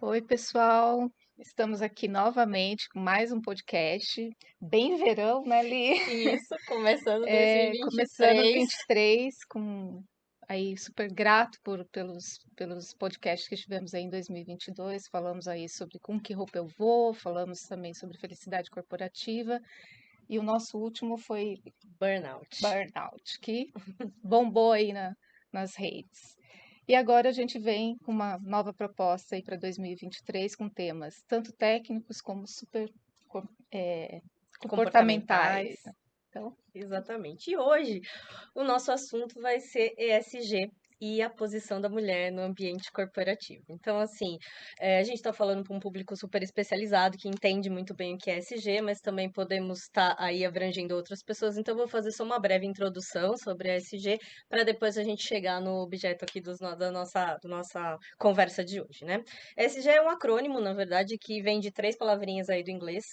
Oi, pessoal. Estamos aqui novamente com mais um podcast. Bem verão, né, Li? Isso, começando 2023. Começando 23, com aí super grato pelos podcasts que tivemos aí em 2022. Falamos aí sobre com que roupa eu vou, falamos também sobre felicidade corporativa e o nosso último foi Burnout. burnout, que bombou aí nas redes. E agora a gente vem com uma nova proposta aí para 2023 com temas tanto técnicos como super co- é, Comportamentais. comportamentais. Então, Exatamente. E hoje o nosso assunto vai ser ESG e a posição da mulher no ambiente corporativo. Então, assim, a gente está falando para um público super especializado que entende muito bem o que é ESG, mas também podemos estar aí abrangendo outras pessoas. Então, eu vou fazer só uma breve introdução sobre a ESG para depois a gente chegar no objeto aqui da nossa conversa de hoje, né? ESG é um acrônimo, na verdade, que vem de três palavrinhas aí do inglês: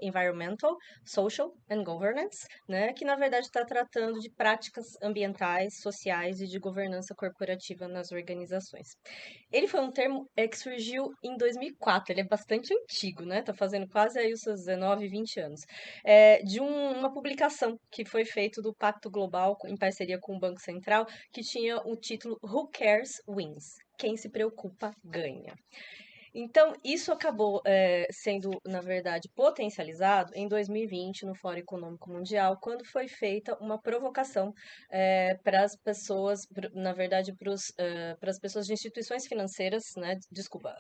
Environmental, Social and Governance, né, que na verdade está tratando de práticas ambientais, sociais e de governança corporativa nas organizações. Ele foi um termo que surgiu em 2004, ele é bastante antigo, né? Tá fazendo quase aí os seus 19, 20 anos. Uma publicação que foi feita do Pacto Global em parceria com o Banco Central, que tinha o título Who Cares Wins? Quem se preocupa ganha. Então, isso acabou sendo, na verdade, potencializado em 2020 no Fórum Econômico Mundial, quando foi feita uma provocação para as pessoas, na verdade, para as pessoas de instituições financeiras, né? Desculpa,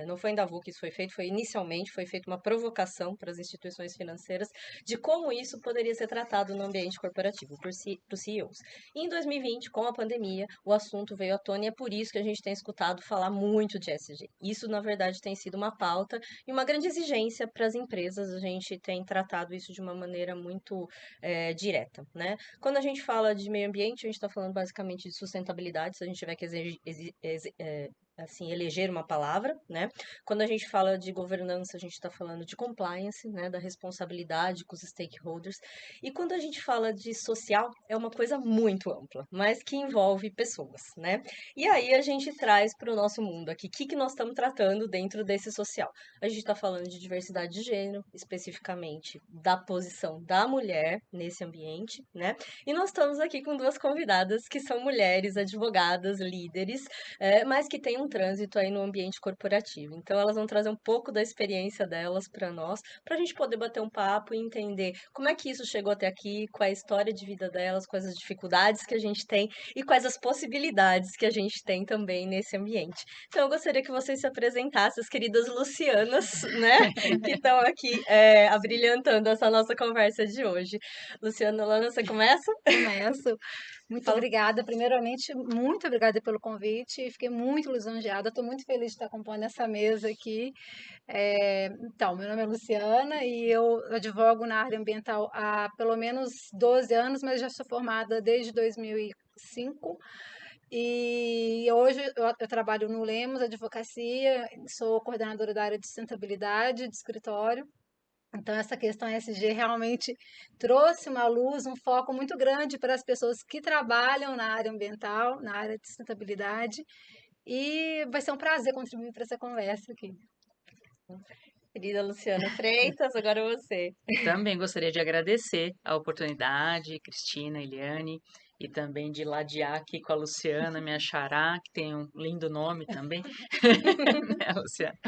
não foi em Davos que isso foi inicialmente, foi feita uma provocação para as instituições financeiras de como isso poderia ser tratado no ambiente corporativo por CEOs. E em 2020, com a pandemia, o assunto veio à tona e é por isso que a gente tem escutado falar muito de ESG. Isso, na verdade, tem sido uma pauta e uma grande exigência para as empresas. A gente tem tratado isso de uma maneira muito direta, né? Quando a gente fala de meio ambiente, a gente está falando basicamente de sustentabilidade, se a gente tiver que assim, eleger uma palavra, né? Quando a gente fala de governança, a gente está falando de compliance, né? Da responsabilidade com os stakeholders. E quando a gente fala de social, é uma coisa muito ampla, mas que envolve pessoas, né? E aí a gente traz para o nosso mundo aqui, o que nós estamos tratando dentro desse social? A gente está falando de diversidade de gênero, especificamente da posição da mulher nesse ambiente, né? E nós estamos aqui com duas convidadas que são mulheres, advogadas, líderes, mas que têm um trânsito aí no ambiente corporativo. Então elas vão trazer um pouco da experiência delas para nós, para a gente poder bater um papo e entender como é que isso chegou até aqui, qual é a história de vida delas, quais as dificuldades que a gente tem e quais as possibilidades que a gente tem também nesse ambiente. Então, eu gostaria que vocês se apresentassem, as queridas Lucianas, né, que estão aqui abrilhantando essa nossa conversa de hoje. Luciana, Lana, você começa? começo. Muito Fala. obrigada. Primeiramente, muito obrigada pelo convite. Fiquei muito lisonjeada. Estou muito feliz de estar compondo essa mesa aqui. Então, meu nome é Luciana e eu advogo na área ambiental há pelo menos 12 anos, mas já sou formada desde 2005. E hoje eu trabalho no Lemos Advocacia, sou coordenadora da área de sustentabilidade de escritório. Então, essa questão ESG realmente trouxe uma luz, um foco muito grande para as pessoas que trabalham na área ambiental, na área de sustentabilidade. E vai ser um prazer contribuir para essa conversa aqui. Querida Luciana Freitas, agora você. Também gostaria de agradecer a oportunidade, Cristina, Eliane, e também de ladear aqui com a Luciana, minha xará, que tem um lindo nome também, né, Luciana?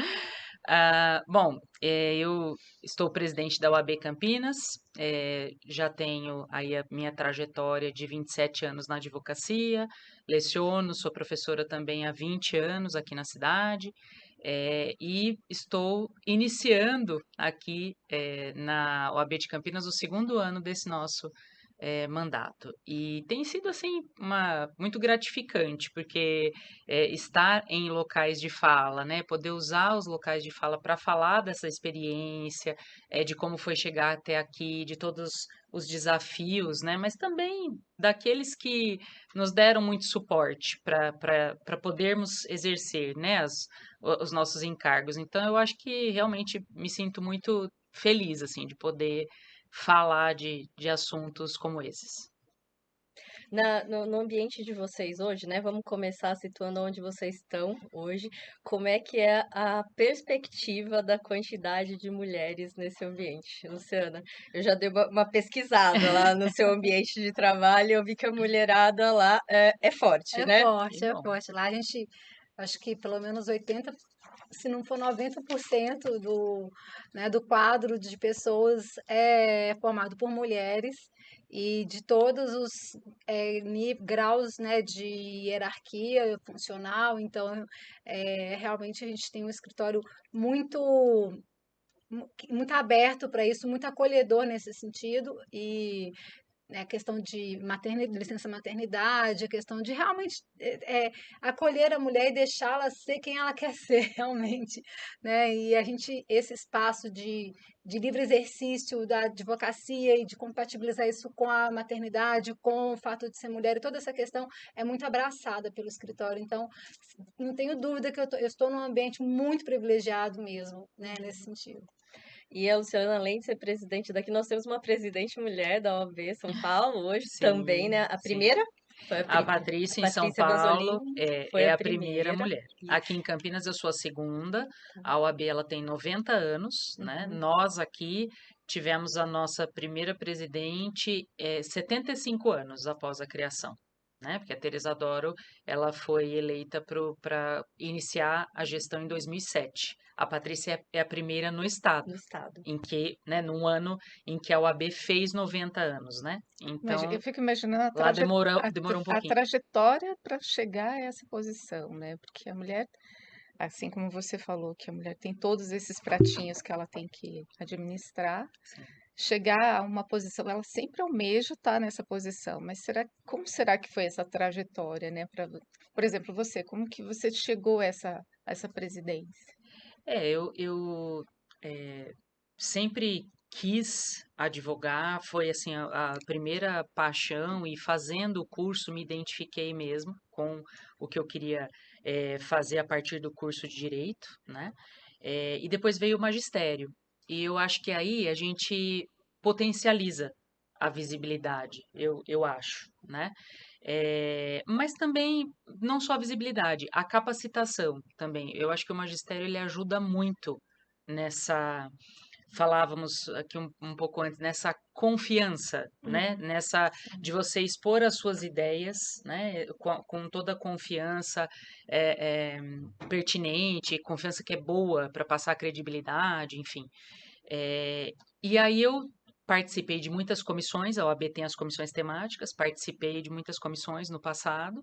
Bom, eu estou presidente da UAB Campinas, já tenho aí a minha trajetória de 27 anos na advocacia, leciono, sou professora também há 20 anos aqui na cidade, e estou iniciando aqui na OAB de Campinas o segundo ano desse nosso mandato. E tem sido assim muito gratificante, porque estar em locais de fala, né, poder usar os locais de fala para falar dessa experiência, de como foi chegar até aqui, de todos os desafios, né, mas também daqueles que nos deram muito suporte para podermos exercer, né, os nossos encargos. Então, eu acho que realmente me sinto muito feliz, assim, de poder falar de assuntos como esses. No ambiente de vocês hoje, né? Vamos começar situando onde vocês estão hoje. Como é que é a perspectiva da quantidade de mulheres nesse ambiente? Luciana, eu já dei uma pesquisada lá no seu ambiente de trabalho e eu vi que a mulherada lá é forte, né? Que É bom. forte. Lá a gente, acho que pelo menos 80, se não for 90% do quadro de pessoas é formado por mulheres e de todos os graus, né, de hierarquia funcional. Então, realmente a gente tem um escritório muito muito aberto para isso, muito acolhedor nesse sentido e né, a questão de licença maternidade, a questão de realmente acolher a mulher e deixá-la ser quem ela quer ser realmente, né? E a gente, esse espaço de livre exercício da advocacia e de compatibilizar isso com a maternidade, com o fato de ser mulher e toda essa questão é muito abraçada pelo escritório. Então, não tenho dúvida que eu estou num ambiente muito privilegiado mesmo, né, nesse sentido. E a Luciana, além de ser presidente daqui, nós temos uma presidente mulher da OAB São Paulo hoje também, Sim, né? A sim. primeira foi A a Patrícia em São Patrícia Paulo Basolini, foi é a a primeira primeira. mulher. E- Aqui em Campinas eu sou a segunda. A OAB ela tem 90 anos, né? Uhum. Nós aqui tivemos a nossa primeira presidente 75 anos após a criação, né? Porque a Teresa Doro ela foi eleita para iniciar a gestão em 2007. A Patrícia é a primeira no estado No estado. em que, né, num ano em que a OAB fez 90 anos, né? Eu Então, fico imaginando lá demorou um a pouquinho. trajetória para chegar a essa posição, né? Porque a mulher, assim como você falou, que a mulher tem todos esses pratinhos que ela tem que administrar, Sim. chegar a uma posição, ela sempre almeja estar nessa posição, mas como será que foi essa trajetória, né? Por exemplo, você, como que você chegou a essa presidência? Eu sempre quis advogar, foi assim a primeira paixão e fazendo o curso me identifiquei mesmo com o que eu queria fazer a partir do curso de direito, né? E depois veio o magistério. E eu acho que aí a gente potencializa a visibilidade, eu acho, né? Mas também não só a visibilidade, a capacitação também. Eu acho que o magistério ele ajuda muito nessa, falávamos aqui um pouco antes, nessa confiança, né? Uhum. Nessa de você expor as suas ideias, né? Com toda a confiança é, é, pertinente, confiança que é boa para passar credibilidade, enfim. E aí eu participei de muitas comissões, a OAB tem as comissões temáticas, participei de muitas comissões no passado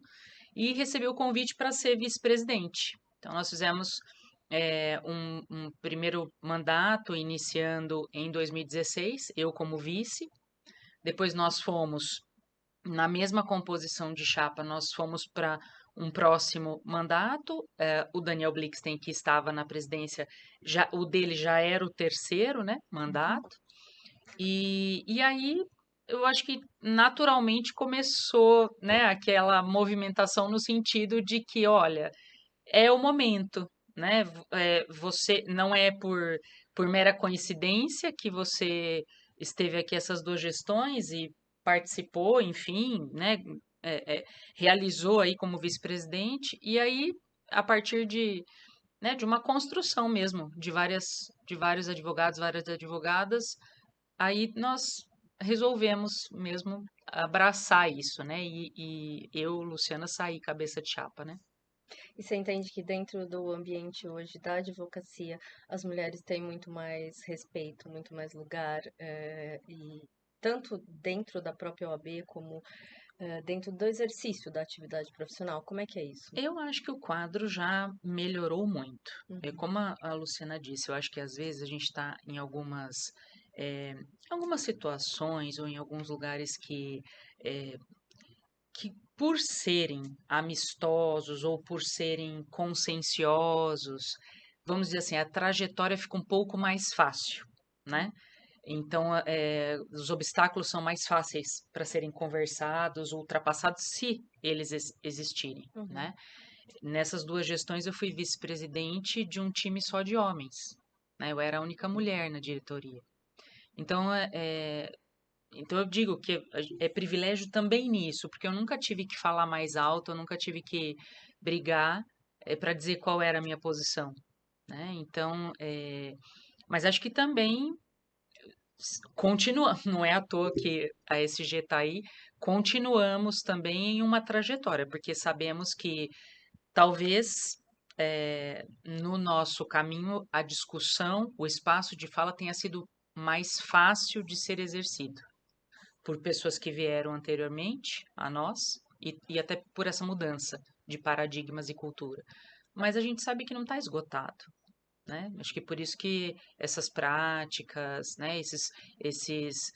e recebi o convite para ser vice-presidente. Então nós fizemos um primeiro mandato iniciando em 2016, eu como vice. Depois nós fomos na mesma composição de chapa, nós fomos para um próximo mandato. O Daniel Blixten, que estava na presidência, o dele já era o terceiro, né, mandato. E aí eu acho que naturalmente começou, né, aquela movimentação no sentido de que, olha, é o momento, né? Você não é por mera coincidência que você esteve aqui essas duas gestões e participou, enfim, né? Realizou aí como vice-presidente e aí a partir né, de uma construção mesmo de vários advogados, várias advogadas, aí nós resolvemos mesmo abraçar isso, né? E eu, Luciana, saí cabeça de chapa, né? E você entende que dentro do ambiente hoje da advocacia, as mulheres têm muito mais respeito, muito mais lugar, e tanto dentro da própria OAB como dentro do exercício da atividade profissional. Como é que é isso? Eu acho que o quadro já melhorou muito. É Uhum. como a Luciana disse, eu acho que às vezes a gente está em algumas situações ou em alguns lugares eh, que por serem amistosos ou por serem conscienciosos, vamos dizer assim, a trajetória fica um pouco mais fácil, né? Então, os obstáculos são mais fáceis para serem conversados, ultrapassados, se eles existirem, Uhum. né? Nessas duas gestões, eu fui vice-presidente de um time só de homens, né? Eu era a única mulher na diretoria. Então, Então eu digo que é privilégio também nisso, porque eu nunca tive que falar mais alto, eu nunca tive que brigar para dizer qual era a minha posição, né? Então, mas acho que também continua, não é à toa que a SG está aí, continuamos também em uma trajetória, porque sabemos que talvez no nosso caminho a discussão, o espaço de fala tenha sido mais fácil de ser exercido por pessoas que vieram anteriormente a nós e até por essa mudança de paradigmas e cultura. Mas a gente sabe que não está esgotado, né? Acho que por isso que essas práticas, né, esses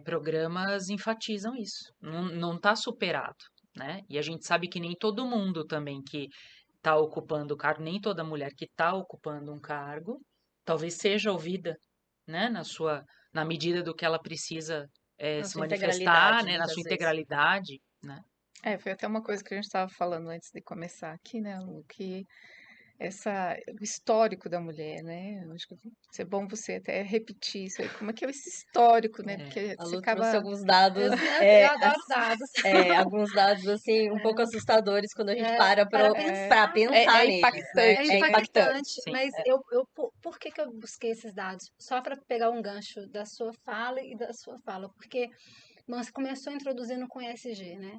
programas enfatizam isso. Não está superado, né? E a gente sabe que nem todo mundo também que está ocupando o cargo, nem toda mulher que está ocupando um cargo, talvez seja ouvida, né, na medida do que ela precisa Na se sua manifestar, integralidade, né, na muitas sua vezes. integralidade, né? Foi até uma coisa que a gente estava falando antes de começar aqui, né, Lu, que o histórico da mulher, né? Eu acho que vai ser bom você até repetir isso aí. Como é que é esse histórico, né? É, Porque A você Lu trouxe acaba. alguns dados, Eu adoro dados. alguns dados assim um pouco assustadores quando a gente para Para É, para pensar, pensar é neles, né? é impactante, É né? impactante. impactante, sim. mas por que que eu busquei esses dados? Só para pegar um gancho da sua fala e da sua fala, porque você começou introduzindo com ESG, né?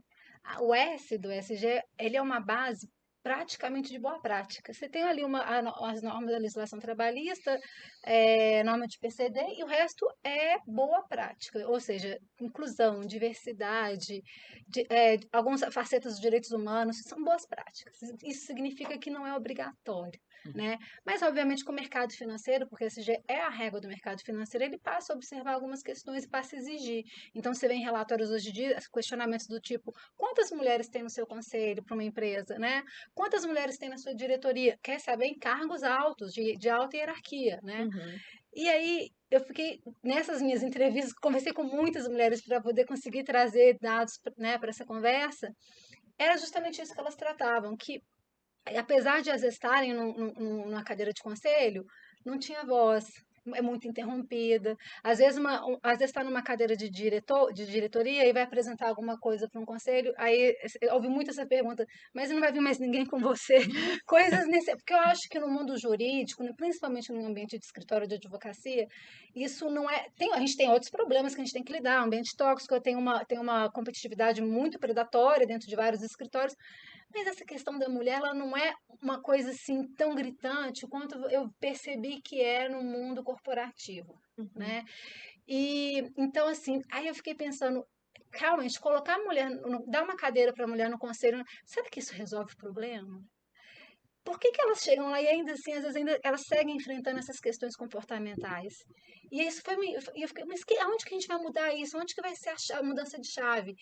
O S do ESG, ele é uma base praticamente de boa prática. Você tem ali as normas da legislação trabalhista, norma de PCD, e o resto é boa prática, ou seja, inclusão, diversidade, algumas facetas dos direitos humanos, são boas práticas. Isso significa que não é obrigatório, né? Mas, obviamente, com o mercado financeiro, porque esse é a régua do mercado financeiro, ele passa a observar algumas questões e passa a exigir. Então, você vê em relatórios hoje em dia questionamentos do tipo: quantas mulheres tem no seu conselho para uma empresa, né? Quantas mulheres tem na sua diretoria? Quer saber em cargos altos, de alta hierarquia, né? Uhum. E aí, eu fiquei, nessas minhas entrevistas, conversei com muitas mulheres para poder conseguir trazer dados, né, para essa conversa. Era justamente isso que elas tratavam, que apesar de às vezes estarem numa cadeira de conselho, não tinha voz, é muito interrompida. Às vezes às vezes está numa cadeira de diretoria e vai apresentar alguma coisa para um conselho, aí eu ouvi muito essa pergunta, mas não vai vir mais ninguém com você? Coisas nesse, porque eu acho que no mundo jurídico, principalmente no ambiente de escritório de advocacia, isso não é, a gente tem outros problemas que a gente tem que lidar, ambiente tóxico, tem uma competitividade muito predatória dentro de vários escritórios, mas essa questão da mulher, ela não é uma coisa assim tão gritante quanto eu percebi que é no mundo corporativo, Uhum. né? E então assim, aí eu fiquei pensando, realmente colocar a mulher, dar uma cadeira para a mulher no conselho, sabe que isso resolve o problema? Por que que elas chegam lá e ainda assim, às vezes ainda elas seguem enfrentando essas questões comportamentais? E isso foi e eu fiquei, mas aonde que a gente vai mudar isso? Onde que vai ser a mudança de chave?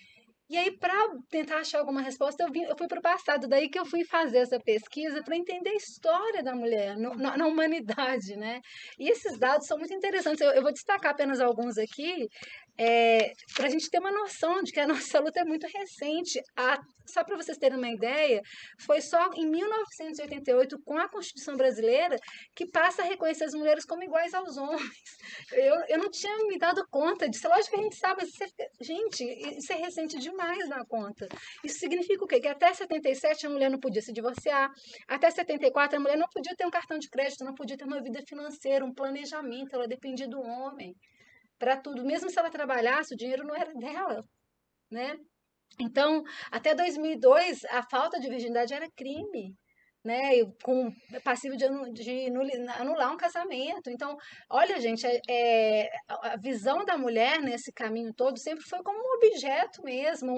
E aí, para tentar achar alguma resposta, eu fui para o passado, daí que eu fui fazer essa pesquisa para entender a história da mulher na humanidade, né? E esses dados são muito interessantes. Eu vou destacar apenas alguns aqui, para a gente ter uma noção de que a nossa luta é muito recente. Só para vocês terem uma ideia, foi só em 1988, com a Constituição Brasileira, que passa a reconhecer as mulheres como iguais aos homens. Eu não tinha me dado conta disso. Lógico que a gente sabe, gente, isso é recente demais na conta. Isso significa o quê? Que até 77 a mulher não podia se divorciar, até 74 a mulher não podia ter um cartão de crédito, não podia ter uma vida financeira, um planejamento, ela dependia do homem para tudo. Mesmo se ela trabalhasse, o dinheiro não era dela, né? Então, até 2002, a falta de virgindade era crime, né? Com passivo de anular um casamento. Então, olha, gente, a visão da mulher nesse caminho todo sempre foi como um objeto mesmo,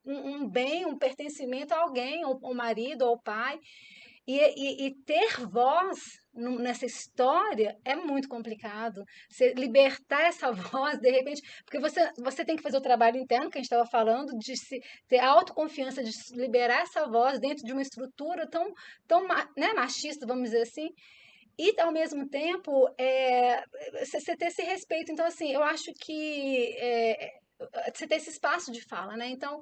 um bem, um pertencimento a alguém, ao marido, ao pai. E ter voz nessa história é muito complicado. Você libertar essa voz, de repente, porque você tem que fazer o trabalho interno que a gente estava falando, de ter autoconfiança, de liberar essa voz dentro de uma estrutura tão né, machista, vamos dizer assim, e ao mesmo tempo você ter esse respeito. Então, assim, eu acho que você ter esse espaço de fala, né? Então,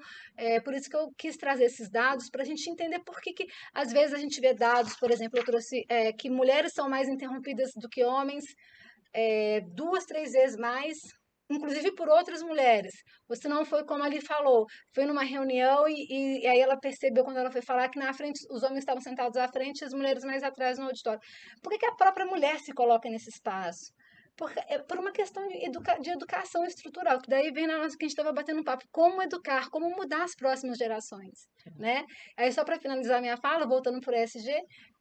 por isso que eu quis trazer esses dados para a gente entender por que às vezes a gente vê dados, por exemplo, eu trouxe que mulheres são mais interrompidas do que homens, 2, 3 vezes mais, inclusive por outras mulheres. Você não foi como ali falou, foi numa reunião e aí ela percebeu quando ela foi falar que na frente os homens estavam sentados à frente e as mulheres mais atrás no auditório. Por que que a própria mulher se coloca nesse espaço? É por uma questão de educação estrutural, que daí vem na nossa que a gente estava batendo um papo, como educar, como mudar as próximas gerações, né? Aí só para finalizar minha fala, voltando para o ESG,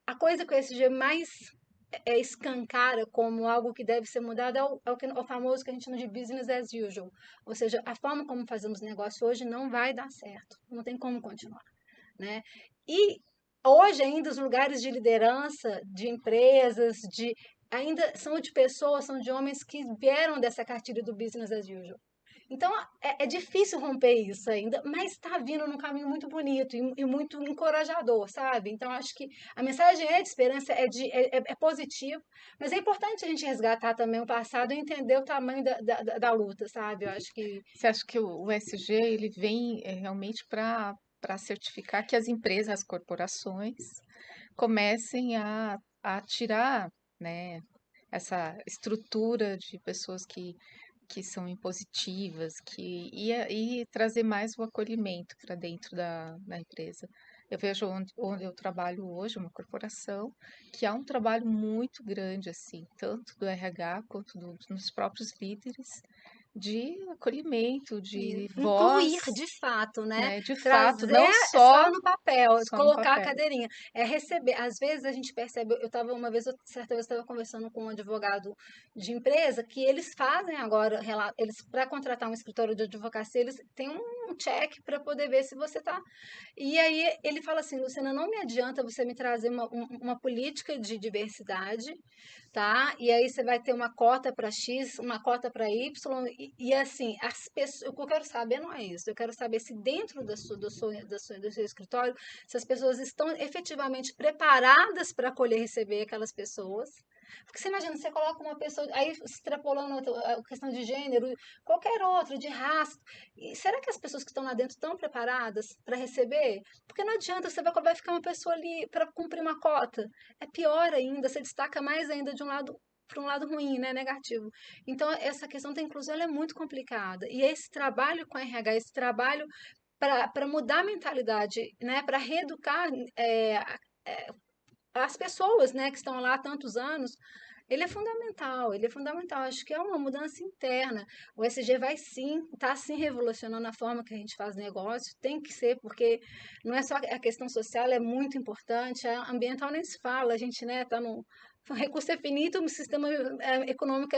a coisa que o ESG mais escancara como algo que deve ser mudado é o famoso que a gente chama de business as usual. Ou seja, a forma como fazemos negócio hoje não vai dar certo, não tem como continuar, né? E hoje ainda os lugares de liderança de empresas, ainda são de pessoas, são de homens que vieram dessa cartilha do business as usual. Então é difícil romper isso ainda, mas está vindo num caminho muito bonito e muito encorajador, sabe? Então acho que a mensagem é de esperança, é positivo, mas é importante a gente resgatar também o passado e entender o tamanho da luta, sabe? Eu acho que Você acha que o ESG ele vem realmente para certificar que as empresas, as corporações, comecem a tirar, né, essa estrutura de pessoas que são impositivas, e trazer mais o acolhimento para dentro da empresa. Eu vejo onde eu trabalho hoje, uma corporação, que há um trabalho muito grande, assim, tanto do RH quanto dos próprios líderes, de acolhimento, de voz, incluir de fato, né? né? De fato, Trazer não só no papel, só no colocar a papel. cadeirinha. É receber. Às vezes a gente percebe, certa vez estava conversando com um advogado de empresa que eles fazem agora, eles para contratar um escritório de advocacia, eles têm um check para poder ver se você está. E aí ele fala assim, Luciana, não me adianta você me trazer uma política de diversidade, tá? E aí você vai ter uma cota para X, uma cota para Y, e assim, as pessoas, o que eu quero saber não é isso. Eu quero saber se dentro do seu escritório, se as pessoas estão efetivamente preparadas para acolher e receber aquelas pessoas. Porque você imagina, você coloca uma pessoa, aí extrapolando a questão de gênero, qualquer outro, de raça. E será que as pessoas que estão lá dentro estão preparadas para receber? Porque não adianta, vai ficar uma pessoa ali para cumprir uma cota. É pior ainda, você destaca mais ainda de um lado para um lado ruim, né, negativo. Então, essa questão da inclusão ela é muito complicada. E esse trabalho com a RH, esse trabalho para mudar a mentalidade, né, para reeducar as pessoas, né, que estão lá há tantos anos, ele é fundamental, ele é fundamental. Acho que é uma mudança interna. O SG vai sim, está sim revolucionando a forma que a gente faz negócio, tem que ser, porque não é só a questão social, é muito importante, a ambiental nem se fala, a gente, né, está no o recurso é finito, o sistema econômico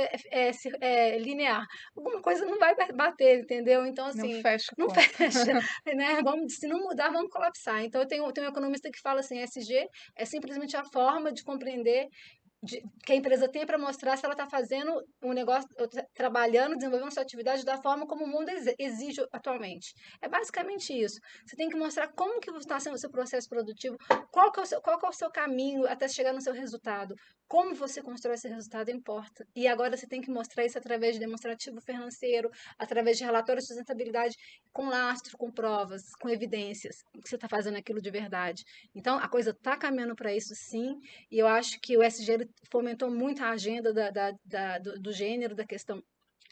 é linear. Alguma coisa não vai bater, entendeu? Então, Não assim, fecha a não conta. fecha, né? Se não mudar, vamos colapsar. Então, eu tenho um economista que fala assim, SG é simplesmente a forma de compreender que a empresa tem para mostrar se ela está fazendo um negócio, trabalhando, desenvolvendo sua atividade da forma como o mundo exige atualmente. É basicamente isso. Você tem que mostrar como que está sendo o seu processo produtivo, qual que é o seu caminho até chegar no seu resultado. Como você constrói esse resultado importa. E agora você tem que mostrar isso através de demonstrativo financeiro, através de relatórios de sustentabilidade, com lastro, com provas, com evidências, que você está fazendo aquilo de verdade. Então, a coisa está caminhando para isso, sim, e eu acho que o SG ele fomentou muito a agenda do gênero, da questão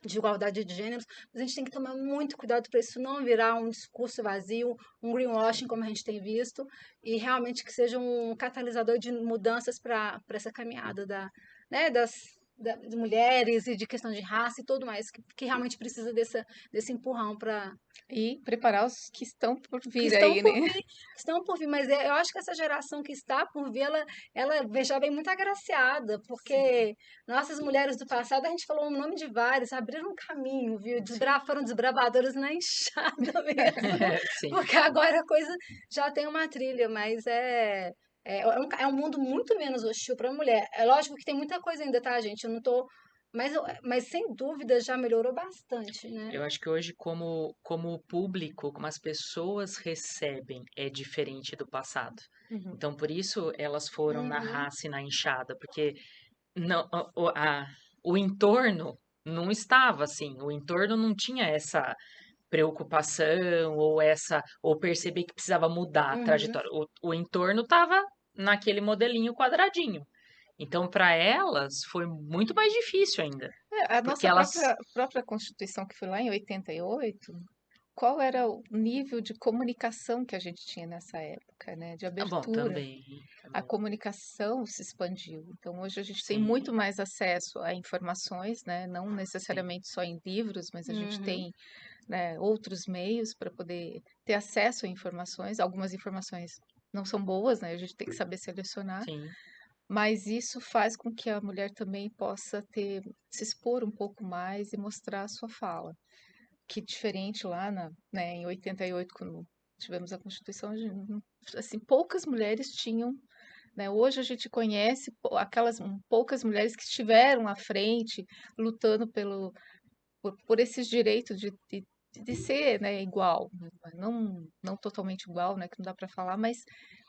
de igualdade de gêneros, mas a gente tem que tomar muito cuidado para isso não virar um discurso vazio, um greenwashing, como a gente tem visto, e realmente que seja um catalisador de mudanças para essa caminhada né, de mulheres e de questão de raça e tudo mais, que realmente precisa desse empurrão para E preparar os que estão por que vir estão aí, por né? vir, estão por vir, mas eu acho que essa geração que está por vir, ela já vem muito agraciada, Sim, porque nossas mulheres do passado, a gente falou o nome de várias, abriram um caminho, viu? sim. Foram desbravadoras na enxada mesmo, Sim. porque agora a coisa já tem uma trilha, mas é um mundo muito menos hostil para a mulher. É lógico que tem muita coisa ainda, tá, gente? Eu não tô. Mas sem dúvida já melhorou bastante, né? Eu acho que hoje, como o público, como as pessoas recebem, é diferente do passado. Uhum. Então, por isso, elas foram na Uhum. raça e na enxada, porque não, o entorno não estava assim, o entorno não tinha essa preocupação ou perceber que precisava mudar a Uhum. trajetória. O entorno estava naquele modelinho quadradinho. Então, para elas, foi muito mais difícil ainda. A Porque nossa elas. própria Constituição, que foi lá em 88, qual era o nível de comunicação que a gente tinha nessa época, né? De Ah, bom, abertura. também, A também. comunicação se expandiu. Então, hoje a gente tem Sim, muito mais acesso a informações, né? Não sim, necessariamente só em livros, mas a gente Uhum. tem, né, outros meios para poder ter acesso a informações. Algumas informações não são boas, né? A gente tem que saber selecionar, sim, mas isso faz com que a mulher também possa se expor um pouco mais e mostrar a sua fala. Que diferente lá em 88, quando tivemos a Constituição, assim, poucas mulheres tinham, né? Hoje a gente conhece aquelas poucas mulheres que estiveram à frente, lutando por esses direitos de ser, né, igual, não totalmente igual, né, que não dá para falar, mas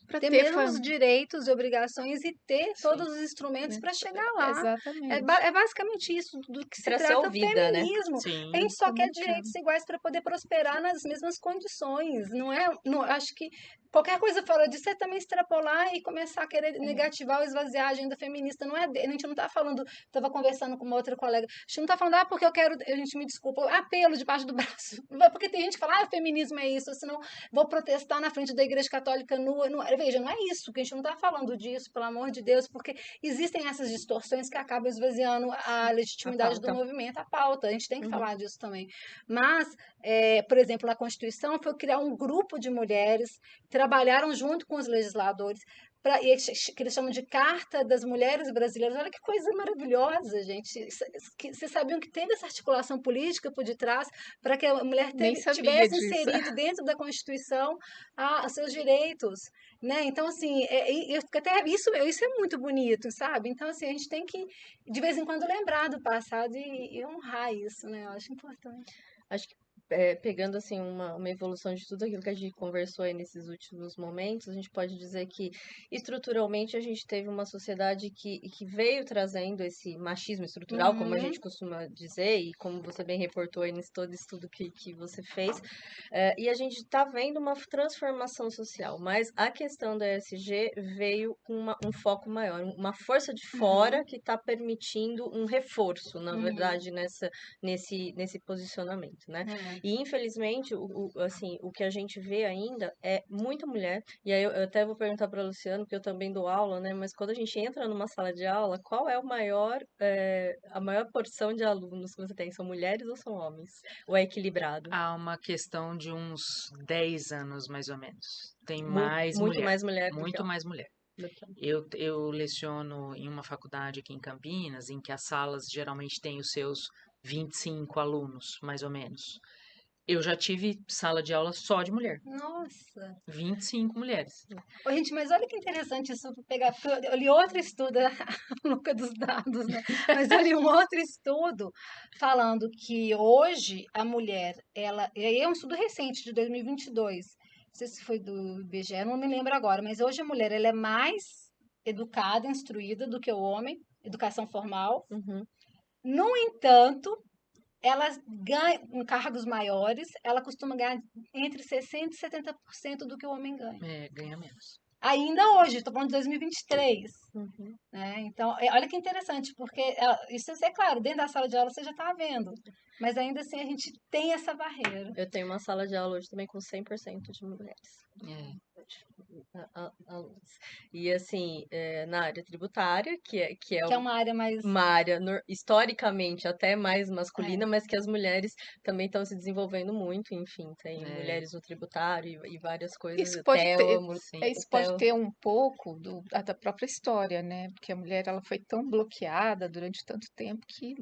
para Ter ter, mesmos direitos e obrigações e ter sim. todos os instrumentos né, para chegar lá. exatamente, É basicamente isso do que se Para ser trata o ouvida, né? feminismo. A Sim, gente só quer comunicar. direitos iguais para poder prosperar nas mesmas condições. Não é, não, acho que qualquer coisa fora disso é também extrapolar e começar a querer negativar ou esvaziar a agenda feminista. Não é, a gente não está falando, estava conversando com uma outra colega, a gente não está falando, porque eu quero, a gente me desculpa, apelo debaixo do braço. Porque tem gente que fala, feminismo é isso, senão vou protestar na frente da Igreja Católica nua. Veja, não é isso, que a gente não está falando disso, pelo amor de Deus, porque existem essas distorções que acabam esvaziando a A legitimidade do pauta. movimento, a pauta. A gente tem que Uhum. falar disso também. Mas, por exemplo, a Constituição foi criar um grupo de mulheres que trabalharam junto com os legisladores que eles chamam de Carta das Mulheres Brasileiras. Olha que coisa maravilhosa, gente. Vocês sabiam que teve essa articulação política por detrás para que a mulher Nem sabia tivesse disso. inserido dentro da Constituição os seus direitos, né? Então, assim, até isso é muito bonito, sabe? Então, assim, a gente tem que, de vez em quando, lembrar do passado e honrar isso, né? Eu acho importante. Acho que pegando assim uma evolução de tudo aquilo que a gente conversou aí nesses últimos momentos, a gente pode dizer que estruturalmente a gente teve uma sociedade que veio trazendo esse machismo estrutural, como a Uhum, gente costuma dizer, e como você bem reportou aí nesse todo estudo que você fez, e a gente está vendo uma transformação social, mas a questão da ESG veio com um foco maior, uma força de fora uhum, que está permitindo um reforço, na uhum. verdade, nesse posicionamento, né? É. E infelizmente, assim, o que a gente vê ainda é muita mulher. E aí eu até vou perguntar para o Luciano, porque eu também dou aula, né? Mas quando a gente entra numa sala de aula, qual é a maior porção de alunos que você tem? São mulheres ou são homens? Ou é equilibrado? há uma questão de uns 10 anos, mais ou menos. Tem Muito, mais muito mulher, mais mulher do que muito homem. mais mulher. Eu leciono em uma faculdade aqui em Campinas, em que as salas geralmente têm os seus 25 alunos, mais ou menos. Eu já tive sala de aula só de mulher, Nossa. 25 mulheres. Ô, gente, mas olha que interessante isso pra pegar, porque eu li outro estudo, a louca dos dados, né? Mas eu li um outro estudo falando que hoje a mulher, e aí é um estudo recente, de 2022, não sei se foi do IBGE, não me lembro agora, mas hoje a mulher, ela é mais educada, instruída do que o homem, educação formal. Uhum. No entanto, elas ganham em cargos maiores, ela costuma ganhar entre 60% e 70% do que o homem ganha. É, ganha menos. Ainda hoje, estou falando de 2023, Uhum. né? Então, olha que interessante, porque isso é claro, dentro da sala de aula você já está vendo, mas ainda assim a gente tem essa barreira. Eu tenho uma sala de aula hoje também com 100% de mulheres. É, Alunos. E assim, na área tributária, que é Que é uma área mais. uma área historicamente até mais É, masculina, mas que as mulheres também estão se desenvolvendo muito, enfim, tem é, mulheres no tributário e várias coisas, Isso pode até ter, sim. isso pode ter um pouco da própria história, né? Porque a mulher ela foi tão bloqueada durante tanto tempo que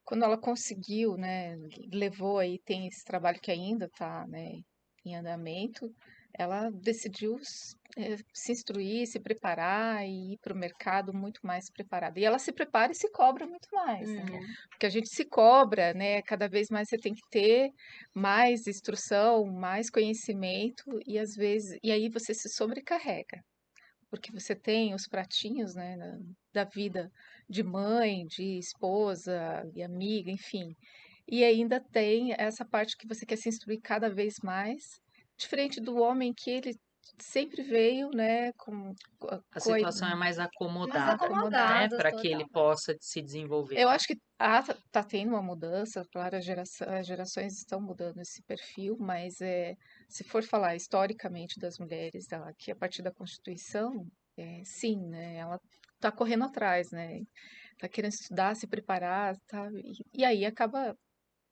quando ela conseguiu, né, levou aí, tem esse trabalho que ainda está, né, em andamento, ela decidiu se instruir, se preparar e ir para o mercado muito mais preparada. E ela se prepara e se cobra muito mais, né? uhum, Porque a gente se cobra, né? Cada vez mais você tem que ter mais instrução, mais conhecimento e às vezes, e aí você se sobrecarrega porque você tem os pratinhos, né, da vida de mãe, de esposa e amiga, enfim. E ainda tem essa parte que você quer se instruir cada vez mais, diferente do homem que ele sempre veio, né, com A com a situação é mais Mas acomodada, né, acomodada. acomodadas, para que ele total. possa se desenvolver. Eu acho que tá tendo uma mudança, claro, as gerações estão mudando esse perfil, mas se for falar historicamente das mulheres, que a partir da Constituição, sim, né, ela está correndo atrás, né, está querendo estudar, se preparar, tá, e aí acaba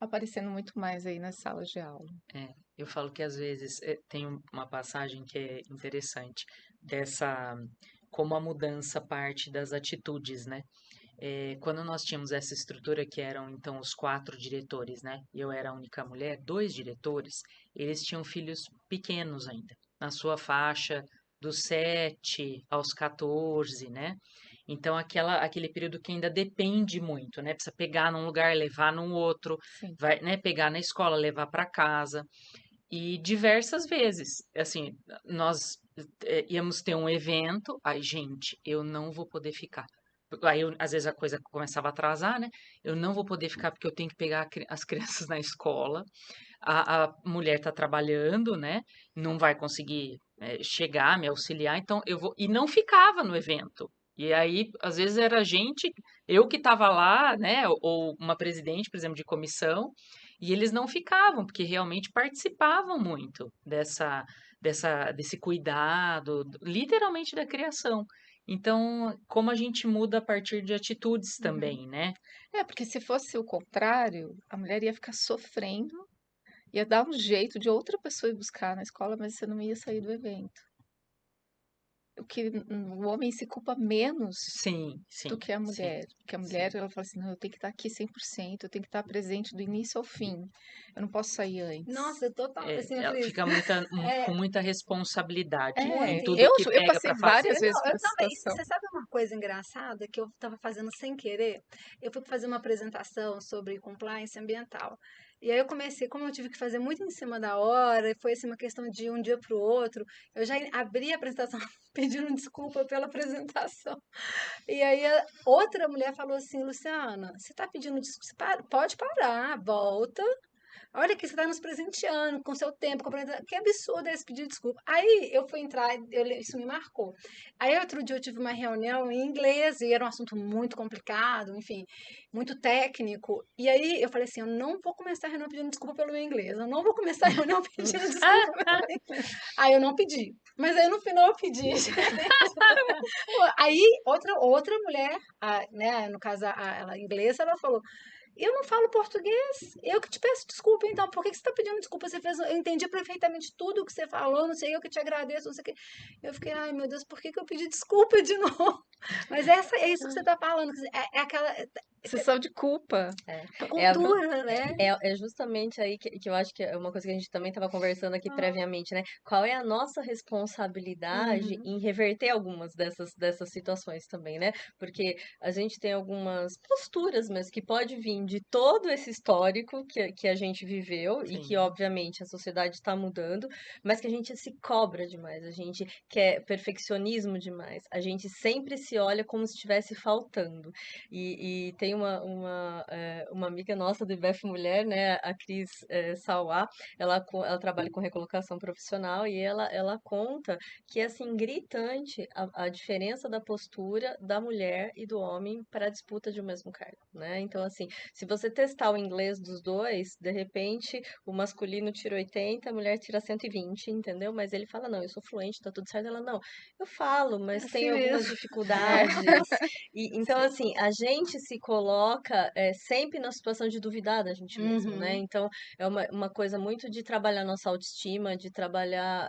aparecendo muito mais aí nas salas de aula. É, eu falo que às vezes tem uma passagem que é interessante dessa como a mudança parte das atitudes, né? Quando nós tínhamos essa estrutura que eram então os 4 diretores, né? E eu era a única mulher, 2 diretores, eles tinham filhos pequenos ainda, na sua faixa dos 7 aos 14, né? Então aquele período que ainda depende muito, né? Precisa pegar num lugar, levar num outro, Sim. vai, né? Pegar na escola, levar para casa. E diversas vezes, assim, nós íamos ter um evento, aí, gente, eu não vou poder ficar. Aí, às vezes, a coisa começava a atrasar, né? Eu não vou poder ficar porque eu tenho que pegar as crianças na escola. A mulher está trabalhando, né? Não vai conseguir chegar, me auxiliar, então eu vou. E não ficava no evento. E aí, às vezes, era gente, eu que estava lá, né? Ou uma presidente, por exemplo, de comissão, e eles não ficavam, porque realmente participavam muito desse cuidado, literalmente da criação. Então, como a gente muda a partir de atitudes Uhum. também, né? Porque se fosse o contrário, a mulher ia ficar sofrendo, ia dar um jeito de outra pessoa ir buscar na escola, mas você não ia sair do evento. O homem se culpa menos Sim, do sim, que a sim, mulher. Porque a mulher, sim. ela fala assim, não, eu tenho que estar aqui 100%, eu tenho que estar presente do início ao fim. Eu não posso sair antes. Nossa, total, assim, eu Ela falei, fica é com muita responsabilidade em É, muito. tudo eu, que eu pega passei para fazer. várias Eu vezes não, por eu essa também. situação. Você sabe uma coisa engraçada que eu estava fazendo sem querer? Eu fui fazer uma apresentação sobre compliance ambiental. E aí eu comecei, como eu tive que fazer muito em cima da hora, e foi assim uma questão de um dia para o outro, eu já abri a apresentação pedindo desculpa pela apresentação. E aí outra mulher falou assim, Luciana, você está pedindo desculpa? Pode parar, volta. Olha aqui, você está nos presenteando com seu tempo. Que absurdo é esse pedir desculpa. Aí eu fui entrar, isso me marcou. Aí outro dia eu tive uma reunião em inglês e era um assunto muito complicado, enfim, muito técnico. E aí eu falei assim: eu não vou começar a reunião pedindo desculpa pelo meu inglês. Eu não vou começar a reunião pedindo desculpa pelo meu inglês. Aí eu não pedi. Mas aí no final eu pedi. Aí outra mulher, né, no caso ela inglesa, ela falou: eu não falo português. Eu que te peço desculpa, então. Por que você está pedindo desculpa? Eu entendi perfeitamente tudo o que você falou, não sei, eu que te agradeço, não sei o quê. Eu fiquei, ai meu Deus, por que eu pedi desculpa de novo? Mas é isso que você está falando. É aquela Sensação de culpa. É, é, a- cultura, né? é justamente aí que eu acho que é uma coisa que a gente também estava conversando aqui previamente, né? Qual é a nossa responsabilidade Uhum. em reverter algumas dessas situações também, né? Porque a gente tem algumas posturas, mas que pode vir de todo esse histórico que a gente viveu e que, Sim. obviamente, a sociedade está mudando, mas que a gente se cobra demais, a gente quer perfeccionismo demais, a gente sempre se olha como se estivesse faltando. E tem uma amiga nossa do IBF Mulher, né, a Cris Sauá, ela trabalha com recolocação profissional e ela conta que é assim, gritante a diferença da postura da mulher e do homem para a disputa de um mesmo cargo, né? Então, assim, se você testar o inglês dos dois, de repente o masculino tira 80, a mulher tira 120, entendeu? Mas ele fala, não, eu sou fluente, tá tudo certo. Ela, não, eu falo, É mas assim tenho algumas mesmo. dificuldades. Então, Sim. assim, a gente se coloca sempre na situação de duvidar da gente mesmo, né? Uhum. Então, é uma coisa muito de trabalhar nossa autoestima, de trabalhar,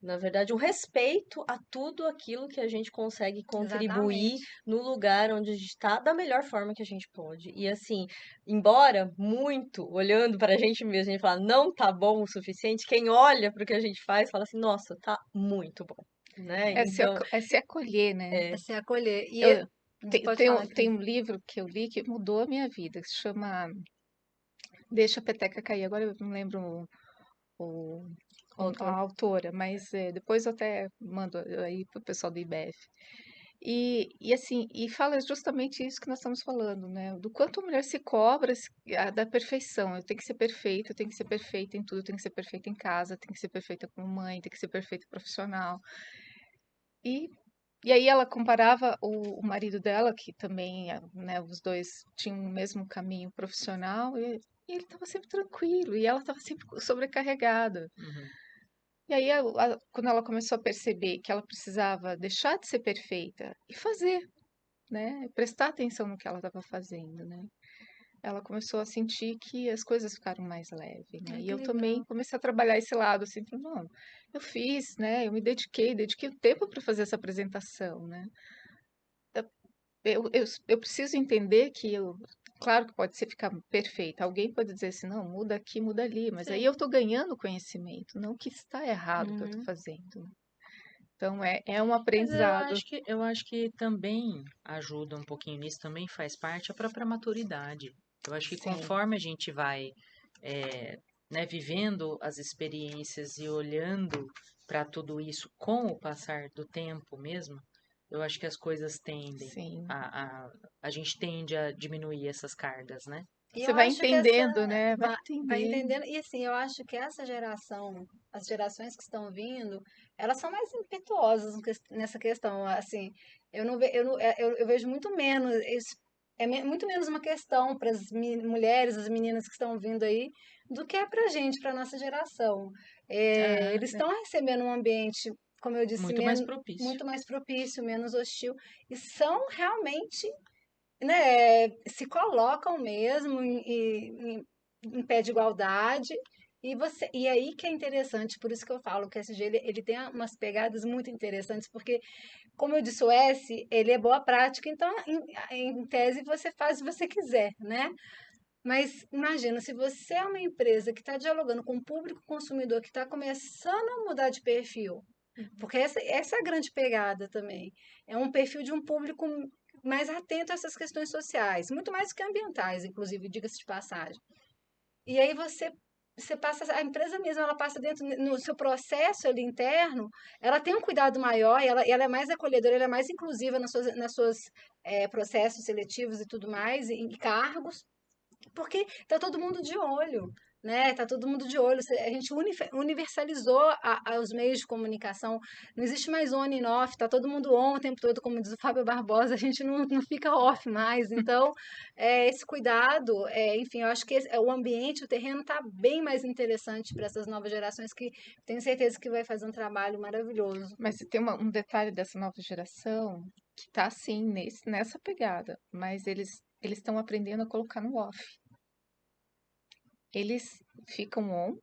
na verdade, um respeito a tudo aquilo que a gente consegue contribuir Exatamente. no lugar onde a gente está da melhor forma que a gente pode. E, assim, embora muito olhando para a gente mesmo, a gente fala, não tá bom o suficiente, quem olha para o que a gente faz fala assim, nossa, tá muito bom. Né? Então, É se acolher, né? É se acolher. Eu, Pode falar, tem Cris. um livro que eu li que mudou a minha vida, que se chama Deixa a Peteca Cair. Agora eu não lembro o, a autor. autora, mas depois eu até mando aí pro pessoal do IBF. E assim, e fala justamente isso que nós estamos falando, né? Do quanto a mulher se cobra da perfeição. Eu tenho que ser perfeita, eu tenho que ser perfeita em tudo, eu tenho que ser perfeita em casa, tenho que ser perfeita como mãe, tenho que ser perfeita profissional. E, e aí ela comparava o marido dela, que também, né, os dois tinham o mesmo caminho profissional, e ele estava sempre tranquilo, e ela estava sempre sobrecarregada. Uhum. E aí, quando ela começou a perceber que ela precisava deixar de ser perfeita e fazer, né, prestar atenção no que ela estava fazendo, né, ela começou a sentir que as coisas ficaram mais leves, né, Ai, e que eu legal. também comecei a trabalhar esse lado, assim, falei, não, eu fiz, né, eu me dediquei o tempo para fazer essa apresentação, né, eu preciso entender que claro que pode ser ficar perfeita. Alguém pode dizer assim, não, muda aqui, muda ali, mas aí eu Sim. estou ganhando conhecimento, não que está errado o que eu estou Uhum. fazendo, né. Então é um Mas eu aprendizado. acho que também ajuda um pouquinho nisso, também faz parte a própria maturidade. Eu acho que Sim, conforme a gente vai, eh, né, vivendo as experiências e olhando para tudo isso com o passar do tempo mesmo, eu acho que as coisas tendem sim. a gente tende a diminuir essas cargas, né? E Você eu vai acho que essa entendendo, né? Vai vai entendendo. entendendo, e assim, eu acho que essa geração, as gerações que estão vindo, elas são mais impetuosas nessa questão, assim, eu não, ve, eu, não- eu vejo muito menos, isso muito menos uma questão para as mulheres, as meninas que estão vindo aí, do que é para a gente, para nossa geração. Ah, Eles estão recebendo um ambiente, como eu disse, Muito mais propício. muito mais propício, menos hostil, e são realmente, né, se colocam mesmo em pé de igualdade. E aí que é interessante, por isso que eu falo que o SG ele tem umas pegadas muito interessantes, porque, como eu disse, o S ele é boa prática, então em tese você faz se você quiser, né? Mas imagina, se você é uma empresa que está dialogando com o público consumidor que está começando a mudar de perfil, porque essa é a grande pegada também. É um perfil de um público mais atento a essas questões sociais, muito mais do que ambientais, inclusive, diga-se de passagem. E aí você passa, a empresa mesmo, ela passa dentro, no seu processo ali interno, ela tem um cuidado maior, ela é mais acolhedora, ela é mais inclusiva nas suas processos seletivos e tudo mais, em cargos, porque tá todo mundo de olho, né? Tá todo mundo de olho. A gente universalizou os meios de comunicação. Não existe mais on e off, tá todo mundo on o tempo todo, como diz o Fábio Barbosa, a gente não fica off mais. Então, esse cuidado, enfim, eu acho que o ambiente, o terreno tá bem mais interessante para essas novas gerações que tenho certeza que vai fazer um trabalho maravilhoso. mas tem um detalhe dessa nova geração que tá assim, nessa pegada, mas eles estão aprendendo a colocar no off. Eles ficam on,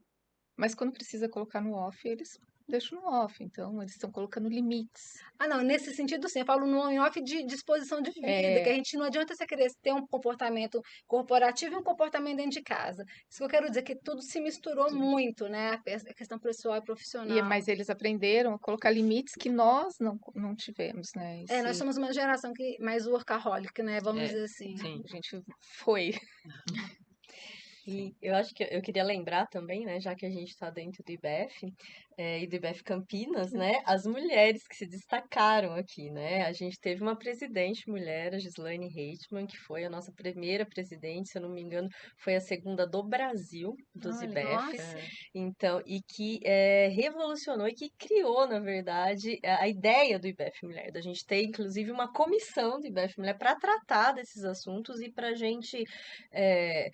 mas quando precisa colocar no off, eles deixam no off. Então, eles estão colocando limites. Ah, não, nesse sentido sim, eu falo no on-off de disposição de vida, que a É, gente não adianta você querer ter um comportamento corporativo e um comportamento dentro de casa. Isso que eu quero dizer, que tudo se misturou muito, né? A questão pessoal e profissional. mas eles aprenderam a colocar limites que nós não tivemos, né? Nós somos uma geração que mais workaholic, né? Vamos É, dizer assim. sim. A gente foi. E eu acho que eu queria lembrar também, né, já que a gente está dentro do IBF, e do IBF Campinas, né, as mulheres que se destacaram aqui, né? A gente teve uma presidente mulher, a Gislaine Reitman, que foi a nossa primeira presidente, se eu não me engano, foi a segunda do Brasil, dos Olha, IBFs, nossa. É, então, e que revolucionou e que criou, na verdade, a ideia do IBF Mulher, da gente ter, inclusive, uma comissão do IBF Mulher para tratar desses assuntos e para a gente. eh,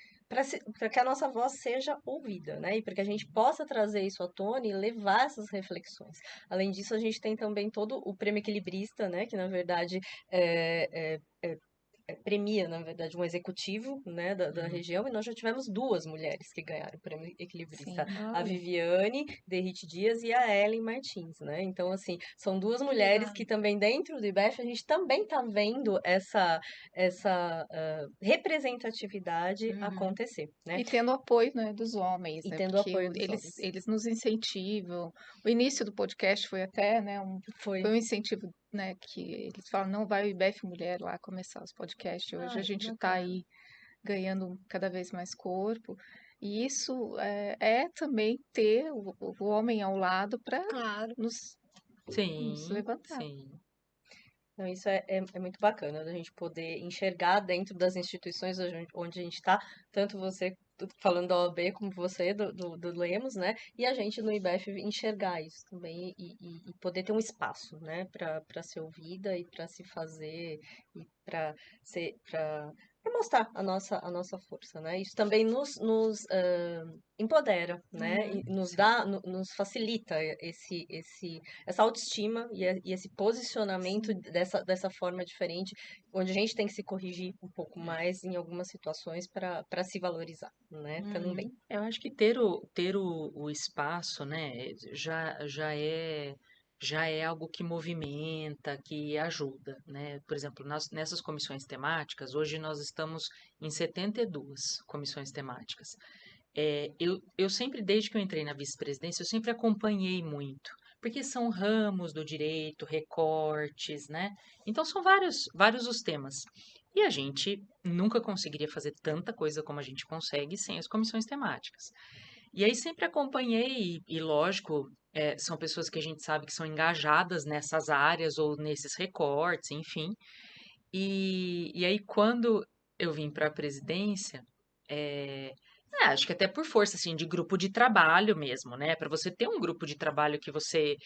para que a nossa voz seja ouvida, né? E para que a gente possa trazer isso à tona e levar essas reflexões. Além disso, a gente tem também todo o prêmio equilibrista, né? Que na verdade premia, na verdade, um executivo, né, da uhum. região, e nós já tivemos duas mulheres que ganharam o prêmio equilibrista, Sim. a Olha, Viviane Derrite Dias e a Ellen Martins, né? Então, assim, são duas que mulheres legal. que também dentro do IBF a gente também está vendo essa representatividade Uhum. acontecer, né? E tendo o apoio, né, dos homens, E né? tendo o Porque apoio dos eles, homens. eles nos incentivam. O início do podcast foi até, né, Foi. foi um incentivo, né, que eles falam, não vai o IBF Mulher lá começar os podcasts. Hoje a Olha, que gente está bacana. aí ganhando cada vez mais corpo. E isso é também ter o homem ao lado para Claro. nos Sim, levantar. sim. Então, isso é muito bacana, da gente poder enxergar dentro das instituições onde a gente está, tanto você falando da OAB como você do Lemos, né? E a gente no IBEF enxergar isso também e poder ter um espaço, né? Para ser ouvida e para se fazer e para ser para mostrar a nossa força, né? Isso também nos empodera, né? E nos Sim. dá, nos facilita essa autoestima e esse posicionamento Sim. dessa forma diferente, onde a gente tem que se corrigir um pouco mais em algumas situações para se valorizar, né? Também. Uhum. Eu acho que ter o espaço, né, já é algo que movimenta, que ajuda, né? Por exemplo, nessas comissões temáticas, hoje nós estamos em 72 comissões temáticas. Eu sempre, desde que eu entrei na vice-presidência, eu sempre acompanhei muito, porque são ramos do direito, recortes, né? Então são vários os temas. E a gente nunca conseguiria fazer tanta coisa como a gente consegue sem as comissões temáticas. E aí sempre acompanhei, e lógico, são pessoas que a gente sabe que são engajadas nessas áreas ou nesses recortes, enfim. E aí quando eu vim para a presidência, é, acho que até por força assim de grupo de trabalho mesmo, né? Para você ter um grupo de trabalho que você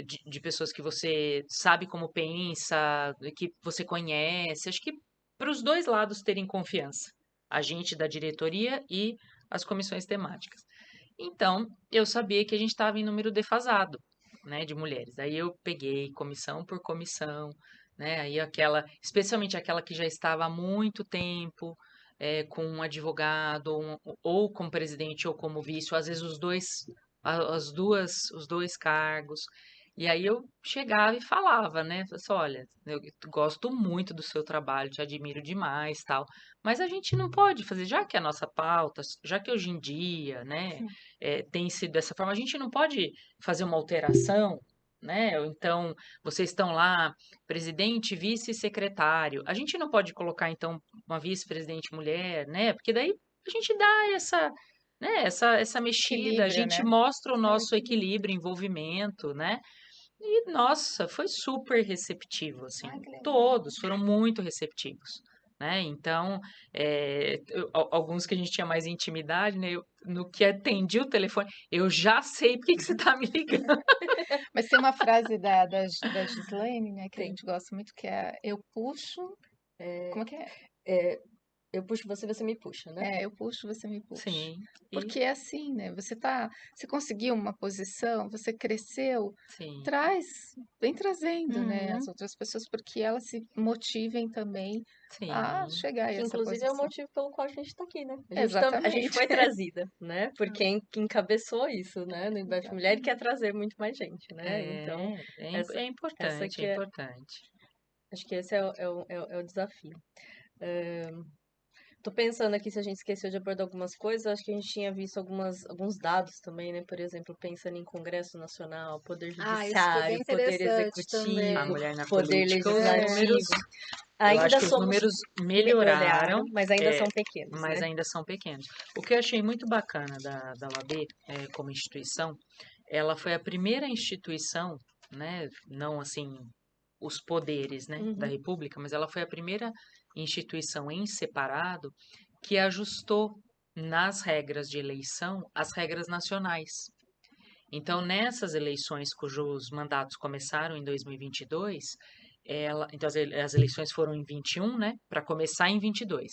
de pessoas que você sabe como pensa, que você conhece, acho que para os dois lados terem confiança, a gente da diretoria e as comissões temáticas. Então, eu sabia que a gente estava em número defasado, né, de mulheres. Aí eu peguei comissão por comissão, né? Aí especialmente aquela que já estava há muito tempo com um advogado, ou como presidente ou como vice, ou às vezes os dois cargos. E aí eu chegava e falava, né? Falei assim, olha, eu gosto muito do seu trabalho, te admiro demais, tal. Mas a gente não pode fazer, já que é a nossa pauta, já que hoje em dia, né, tem sido dessa forma, a gente não pode fazer uma alteração, né? Ou então, vocês estão lá, presidente, vice-secretário. A gente não pode colocar, então, uma vice-presidente mulher, né? Porque daí a gente dá essa mexida, a Equilíbrio, gente né? mostra o É o nosso equilíbrio. equilíbrio, envolvimento, né? E, nossa, foi super receptivo, assim. Ai, que legal. Todos foram muito receptivos, né? Então, alguns que a gente tinha mais intimidade, né? No que atendi o telefone, eu já sei por que que você tá me ligando. Mas tem uma frase da Gislaine, né, que a Tem. gente gosta muito, que é eu puxo. Como é que é? É, eu puxo você, você me puxa, né? É, eu puxo, você me puxa. Sim, e Porque é assim, né? Você conseguiu uma posição, você cresceu, sim, traz, vem trazendo, né, as Uhum. outras pessoas, porque elas se motivem também a sim. chegar a Que essa inclusive é o posição. motivo pelo qual a gente está aqui, né? A gente Exatamente. foi trazida, né? Por quem que encabeçou isso, né? No IBF Mulher e quer Exatamente. trazer muito mais gente, né? Então, essa, É essa importante, é que é, importante. acho que esse é o desafio. Tô pensando aqui se a gente esqueceu de abordar algumas coisas, acho que a gente tinha visto alguns dados também, né? Por exemplo, pensando em Congresso Nacional, Poder Ah, isso foi bem Judiciário, Poder interessante A Executivo, também. mulher na Poder política, os É, números, Legislativo. eu acho Ainda que os somos números melhoraram, melhoraram, mas ainda é, são pequenos, mas né? ainda são pequenos. O que eu achei muito bacana da OAB, como instituição, ela foi a primeira instituição, né, não assim os poderes, né, da Uhum. República, mas ela foi a primeira instituição em separado que ajustou nas regras de eleição as regras nacionais. Então, nessas eleições cujos mandatos começaram em 2022, então as eleições foram em 21, né, para começar em 22.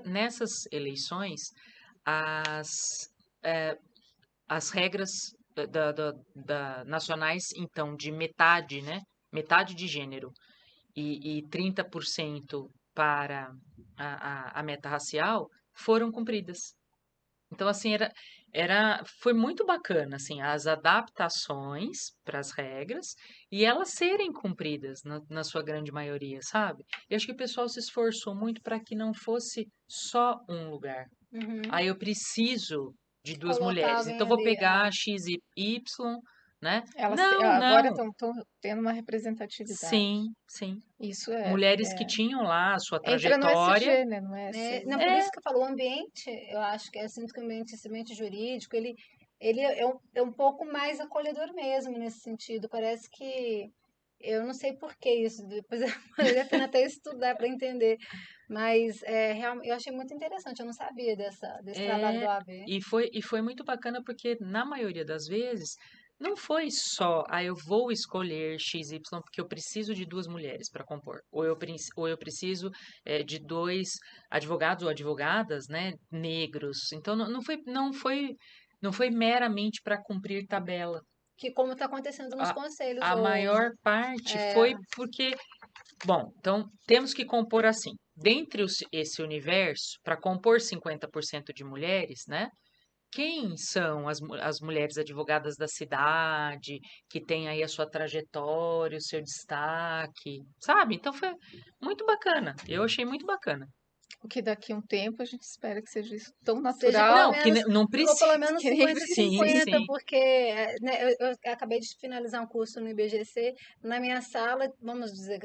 Nessas eleições, as, é, as regras nacionais, então, de metade, né, metade de gênero e 30% para a meta racial, foram cumpridas. Então, assim, foi muito bacana, assim, as adaptações para as regras e elas serem cumpridas na sua grande maioria, sabe? E acho que o pessoal se esforçou muito para que não fosse só um lugar. Uhum. Aí eu preciso de duas Colocar mulheres, alguém então vou ali. pegar X e Y, né? Não, agora não. estão tendo uma representatividade. Sim, sim. Isso Mulheres que tinham lá a sua entra no trajetória. SG, né? No Né? S. Não, por isso que eu falo, o ambiente, eu acho que assim, que o ambiente jurídico, ele é um pouco mais acolhedor mesmo nesse sentido. Parece que Eu não sei por que isso, depois vale a pena até estudar para entender. Mas eu achei muito interessante, eu não sabia desse trabalho do É, AB. e foi muito bacana porque, na maioria das vezes, não foi só, eu vou escolher XY porque eu preciso de duas mulheres para compor, ou eu preciso de dois advogados ou advogadas, né, negros. Então, não foi meramente para cumprir tabela. Que como está acontecendo nos A, conselhos a hoje. maior parte É, foi porque, bom, então temos que compor assim. Dentre esse universo, para compor 50% de mulheres, né? Quem são as mulheres advogadas da cidade, que têm aí a sua trajetória, o seu destaque, sabe? Então foi muito bacana. Eu achei muito bacana. O que daqui a um tempo a gente espera que seja isso tão seja pelo Não, natural que menos, não ou pelo precisa. menos que nem 50 e Sim, precisa. 50, sim. porque né, eu acabei de finalizar um curso no IBGC. Na minha sala, vamos dizer,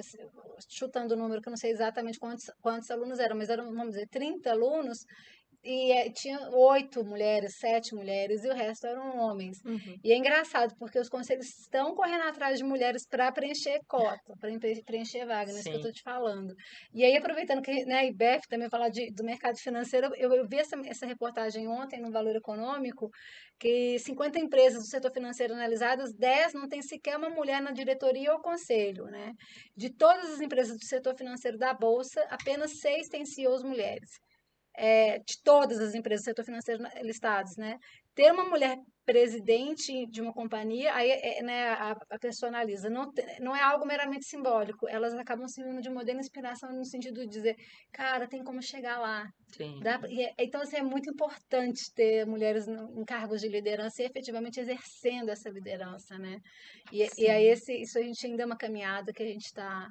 chutando o número, que eu não sei exatamente quantos alunos eram, mas eram, vamos dizer, 30 alunos, e tinha 8 mulheres, 7 mulheres, e o resto eram homens. Uhum. E é engraçado, porque os conselhos estão correndo atrás de mulheres para preencher cota, para preencher vaga, não é isso que eu Sim, estou te falando. E aí, aproveitando que né, a IBEF também fala do mercado financeiro, eu vi essa reportagem ontem no Valor Econômico, que 50 empresas do setor financeiro analisadas, 10 não tem sequer uma mulher na diretoria ou conselho, né? De todas as empresas do setor financeiro da Bolsa, apenas 6 têm CEOs mulheres. De todas as empresas do setor financeiro listadas, né? Ter uma mulher presidente de uma companhia, aí né, a pessoa analisa, não é algo meramente simbólico, elas acabam servindo de modelo de inspiração no sentido de dizer, cara, tem como chegar lá. sim, Então, assim, é muito importante ter mulheres em cargos de liderança e efetivamente exercendo essa liderança, né? E aí, Sim. isso a gente ainda é uma caminhada que a gente está.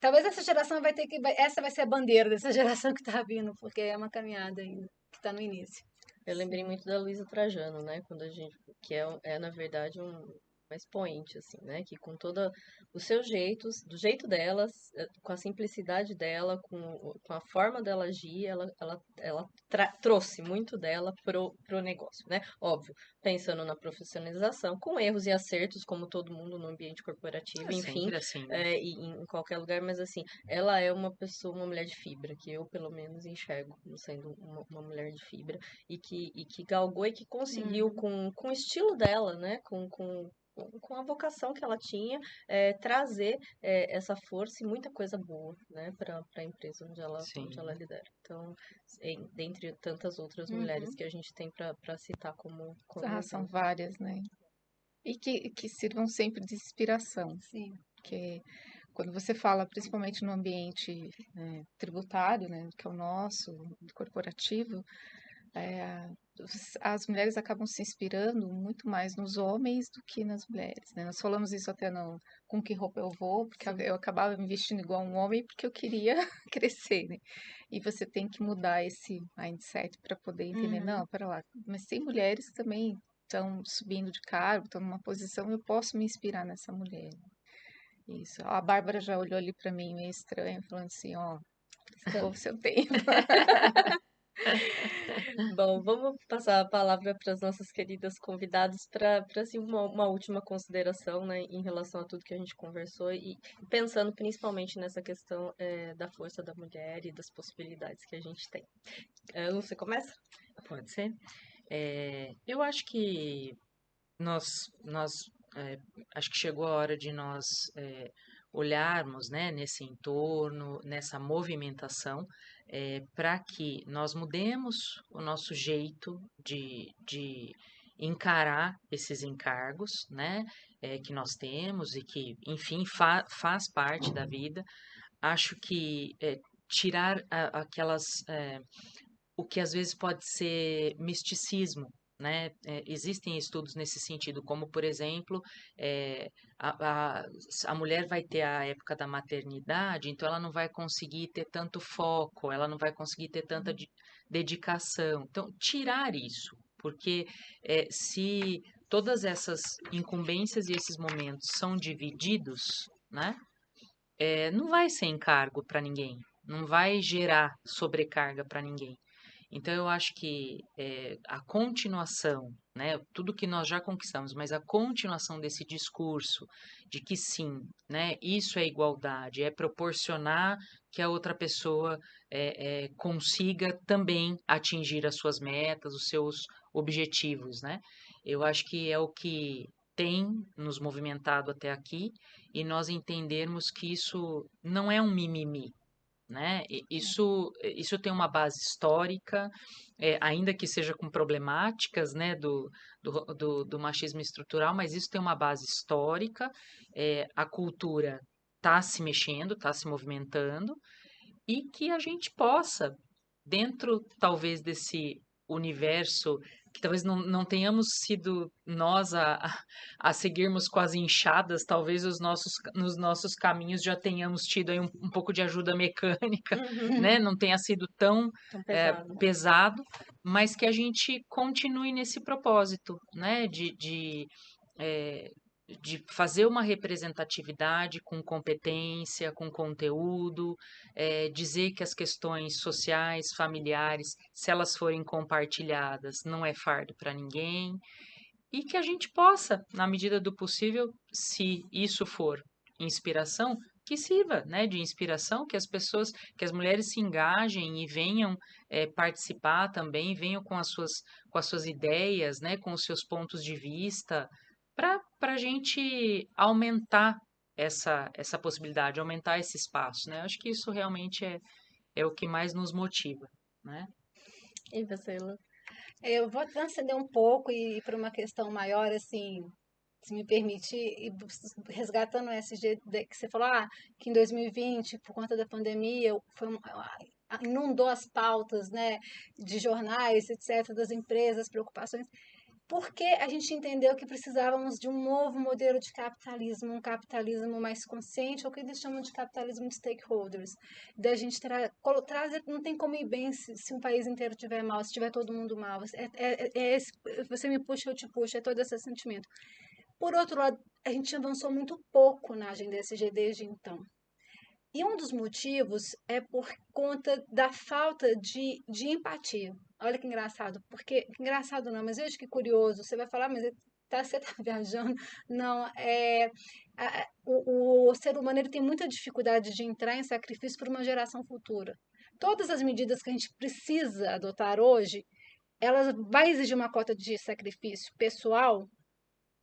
Talvez essa geração vai ter que. Essa vai ser a bandeira dessa geração que está vindo, porque é uma caminhada ainda, que está no início. Eu lembrei Sim. muito da Luísa Trajano, né? Quando a gente, que é na verdade uma expoente, assim, né? Que com todo o seu jeito, do jeito dela, com a simplicidade dela, com a forma dela agir, ela trouxe muito dela pro negócio, né? Óbvio, pensando na profissionalização, com erros e acertos, como todo mundo no ambiente corporativo, é enfim, sempre assim, né? e em qualquer lugar, mas assim, ela é uma pessoa, uma mulher de fibra, que eu, pelo menos, enxergo como sendo uma mulher de fibra e que galgou e que conseguiu, Uhum. com o estilo dela, né? Com a vocação que ela tinha, trazer essa força e muita coisa boa, né, para a empresa onde ela Sim, lidera. Então, dentre tantas outras mulheres Uhum. que a gente tem para citar como São exemplo. várias, né? E que sirvam sempre de inspiração. Sim. Porque quando você fala, principalmente no ambiente tributário, né, que é o nosso, corporativo, é, as mulheres acabam se inspirando muito mais nos homens do que nas mulheres, né? Nós falamos isso até no Com Que Roupa Eu Vou, porque Sim. eu acabava me vestindo igual um homem porque eu queria crescer, né? E você tem que mudar esse mindset para poder entender, Uhum. não, para lá, mas tem mulheres que também estão subindo de cargo, estão numa posição, eu posso me inspirar nessa mulher. Isso. A Bárbara já olhou ali para mim meio estranho, falando assim, ó, ficou o seu tempo. Bom, vamos passar a palavra para as nossas queridas convidadas para assim, uma última consideração, né, em relação a tudo que a gente conversou e pensando principalmente nessa questão da força da mulher e das possibilidades que a gente tem. Lúcia, começa? pode ser. Eu acho que nós acho que chegou a hora de nós olharmos, né, nesse entorno, nessa movimentação, para que nós mudemos o nosso jeito de encarar esses encargos, né, que nós temos e que, enfim, faz parte da vida. Acho que tirar o que às vezes pode ser misticismo, né? Existem estudos nesse sentido, como por exemplo, é, a, a, a mulher vai ter a época da maternidade, então ela não vai conseguir ter tanto foco, ela não vai conseguir ter tanta dedicação. Então, tirar isso, porque se todas essas incumbências e esses momentos são divididos, né? Não vai ser encargo para ninguém, não vai gerar sobrecarga para ninguém. Então, eu acho que a continuação, né, tudo que nós já conquistamos, mas a continuação desse discurso de que sim, né, isso é igualdade, é proporcionar que a outra pessoa consiga também atingir as suas metas, os seus objetivos, né? Eu acho que é o que tem nos movimentado até aqui e nós entendermos que isso não é um mimimi, né? Isso tem uma base histórica, ainda que seja com problemáticas, né, do machismo estrutural, mas isso tem uma base histórica, a cultura está se mexendo, está se movimentando, e que a gente possa, dentro talvez desse universo, que talvez não tenhamos sido nós a seguirmos com as enxadas, talvez nos nossos caminhos já tenhamos tido aí um pouco de ajuda mecânica, Uhum. né? Não tenha sido tão Tão pesado. pesado, mas que a gente continue nesse propósito, né? Eh, de fazer uma representatividade com competência, com conteúdo, dizer que as questões sociais, familiares, se elas forem compartilhadas, não é fardo para ninguém, e que a gente possa, na medida do possível, se isso for inspiração, que sirva, né, de inspiração, que as pessoas, que as mulheres se engajem e venham participar também, venham com as suas ideias, né, com os seus pontos de vista, para a gente aumentar essa possibilidade, aumentar esse espaço, né? Eu acho que isso realmente é o que mais nos motiva, né? E você, Lu? Eu vou transcender um pouco e ir para uma questão maior, assim, se me permite, e resgatando o SG que você falou, que em 2020, por conta da pandemia, inundou as pautas, né, de jornais, etc., das empresas, preocupações, porque a gente entendeu que precisávamos de um novo modelo de capitalismo, um capitalismo mais consciente, ou o que eles chamam de capitalismo de stakeholders. Da gente trazer, não tem como ir bem se um país inteiro estiver mal, se estiver todo mundo mal. Você me puxa, eu te puxo, é todo esse sentimento. Por outro lado, a gente avançou muito pouco na agenda ESG desde então. E um dos motivos é por conta da falta de empatia. Olha que engraçado, porque engraçado não, mas veja que curioso. Você vai falar, mas você está viajando? Não, o ser humano ele tem muita dificuldade de entrar em sacrifício por uma geração futura. Todas as medidas que a gente precisa adotar hoje, elas vai exigir uma cota de sacrifício pessoal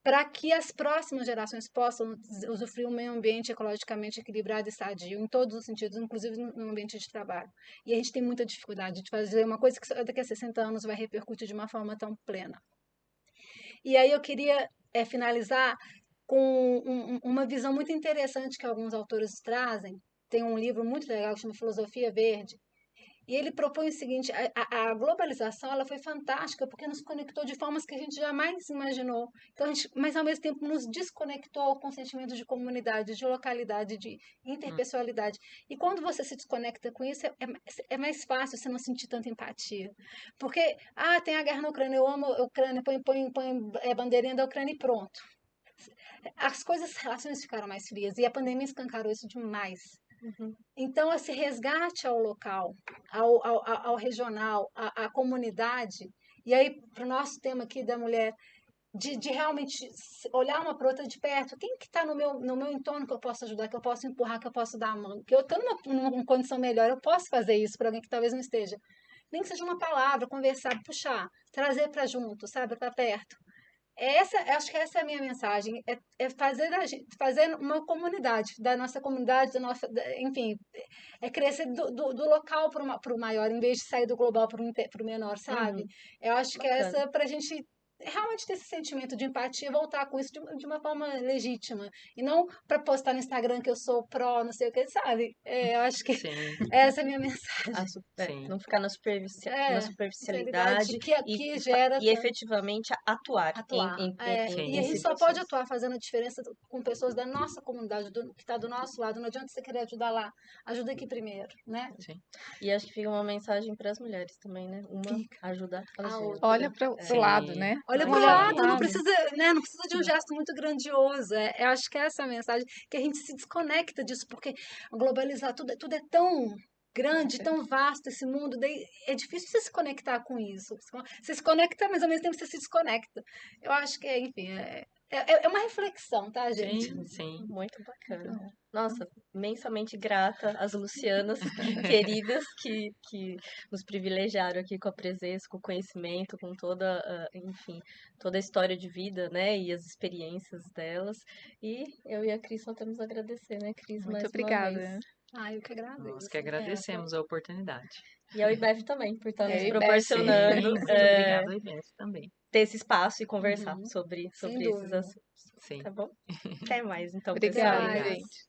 para que as próximas gerações possam usufruir um meio ambiente ecologicamente equilibrado e sadio, em todos os sentidos, inclusive no ambiente de trabalho. E a gente tem muita dificuldade de fazer uma coisa que daqui a 60 anos vai repercutir de uma forma tão plena. E aí eu queria finalizar com uma visão muito interessante que alguns autores trazem. Tem um livro muito legal que chama Filosofia Verde, e ele propõe o seguinte: a globalização ela foi fantástica porque nos conectou de formas que a gente jamais imaginou. Então, mas ao mesmo tempo nos desconectou com o sentimento de comunidade, de localidade, de interpessoalidade. E quando você se desconecta com isso, é mais fácil você não sentir tanta empatia. Porque, tem a guerra na Ucrânia, eu amo a Ucrânia, põe bandeirinha da Ucrânia e pronto. As relações ficaram mais frias e a pandemia escancarou isso demais. Uhum. Então, esse resgate ao local, ao regional, à comunidade, e aí, para o nosso tema aqui da mulher, de realmente olhar uma para outra de perto, quem que está no meu entorno que eu posso ajudar, que eu posso empurrar, que eu posso dar a mão, que eu estou numa condição melhor, eu posso fazer isso para alguém que talvez não esteja. Nem que seja uma palavra, conversar, puxar, trazer para junto, sabe, para perto. Acho que essa é a minha mensagem, fazer uma comunidade, da nossa comunidade, enfim, é crescer do local para o maior, em vez de sair do global para o menor, sabe? Uhum. Eu acho que Bacana. essa, para a gente realmente ter esse sentimento de empatia e voltar com isso de uma forma legítima, e não para postar no Instagram que eu sou pró, não sei o que, sabe? Eu acho que Sim, essa é a minha mensagem. sim. Não ficar na Sinceridade superficialidade que gera e efetivamente atuar atuar. Sim. E a em gente só pode situações. atuar fazendo a diferença com pessoas da nossa comunidade, que está do nosso lado. Não adianta você querer ajudar lá. Ajuda aqui primeiro, né? Sim. E acho que fica uma mensagem para as mulheres também, né? Uma ajuda as A outras. Olha para o lado, Sim. né? Olha Vamos para o olhar lado, para o não lado. precisa, né? Não precisa de um gesto muito grandioso. Eu acho que essa é a mensagem, que a gente se desconecta disso, porque globalizar tudo é tão grande, tão vasto esse mundo, daí é difícil você se conectar com isso. Você se conecta, mas ao mesmo tempo você se desconecta. Eu acho que, enfim, é uma reflexão, tá, gente? Sim, sim. Muito bacana. Nossa, imensamente grata às Lucianas queridas que nos privilegiaram aqui com a presença, com o conhecimento, com toda, enfim, toda a história de vida, né, e as experiências delas. E eu e a Cris só temos a agradecer, né, Cris, Muito mais uma obrigada. vez. Ah, eu que Nós agradeço. que agradecemos a oportunidade. E ao IBEF também, por estar E nos ao IBEF. proporcionando Sim, muito obrigada, IBS, também. ter esse espaço e conversar Uhum, sobre sem esses dúvida. assuntos. Sim. Tá bom? Até mais, então, Até pessoal. Obrigada, mais. gente.